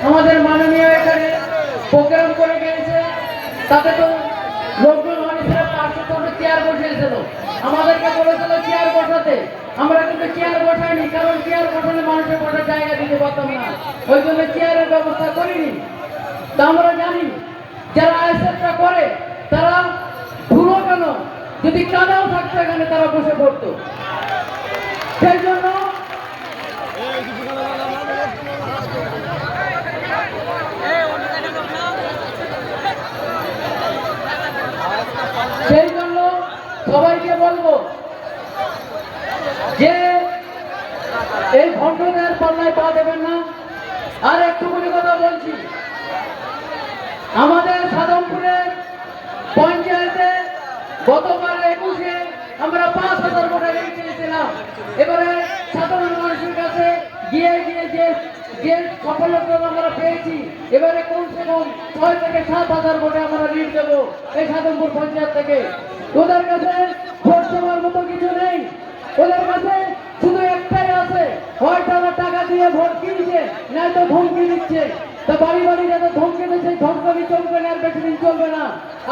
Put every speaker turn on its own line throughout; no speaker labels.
আমাদের মাননীয় এখানে প্রোগ্রাম করে গিয়েছে, তাতে তো লোকজন মানুষেরা 500 চেয়ার বসিয়েছিল, আমাদেরকে বলেছিল চেয়ার বসাতে। আমরা কিন্তু চেয়ার বসাইনি, কারণ চেয়ার বসালে মানুষের বসার জায়গা দিতে পারতাম না, ওই জন্য চেয়ারের ব্যবস্থা করিনি। তা আমরা জানি যারা আইএসএফটা করে তারা ধুলো কেন, যদি কাদাও থাকতো এখানে তারা বসে পড়তো। সেই জন্য সবাইকে বলবো যে এই ভণ্ডদের পাল্লায় পা দেবেন না। আর একটুখানি কথা বলছি, আমাদের সাদমপুরের পঞ্চায়েতে গতবার 21-এ আমরা 5,000 ভোটে জিতেছিলাম। এবারে সাধারণ মানুষের কাছে গিয়ে গিয়ে যে সফলতা আমরা পেয়েছি, এবারে কমসে কম 6 থেকে 7,000 ভোটে আমরা লিড দেবো এই সাদমপুর পঞ্চায়েত থেকে। ওদের কাছে ভোট দেওয়ার মতো কিছু নেই, ওদের কাছে শুধু একটাই আছে, হয় তারা টাকা দিয়ে ভোট কিনছে, নয়তো ধমকি দিচ্ছে। তা বাড়ি বাড়ি যাদের ধমকি দিচ্ছে, ধমকানি চমকানি আর বেশি দিন চলবে না।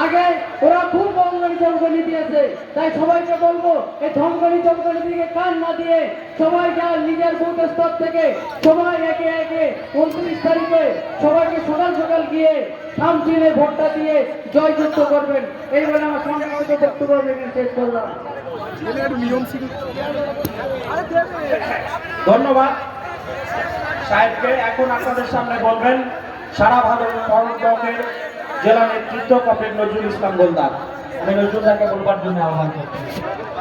আগে ওরা খুব ধমকানি চমকানি দিয়েছে, তাই সবাইকে বলবো এই ধমকানি চমকানি দিকে কান না দিয়ে সবাই যা নিজের বুথ স্তর থেকে সবাই একে একে 29 তারিখে সবাইকে সকাল সকাল গিয়ে থামচিলে ভোটটা দিয়ে জয়যুক্ত করবেন। এই বলে আমার সংক্ষিপ্ত বক্তব্য শেষ করলাম।
ধন্যবাদ সাহেবকে। এখন আপনাদের সামনে বলবেন সারা ভারত ফরওয়ার্ড ব্লকের জেলা নেতৃত্ব কমরেড নজরুল ইসলাম গোলদার। আমি নজরুলদাকে বলবার জন্য আহ্বান করছি।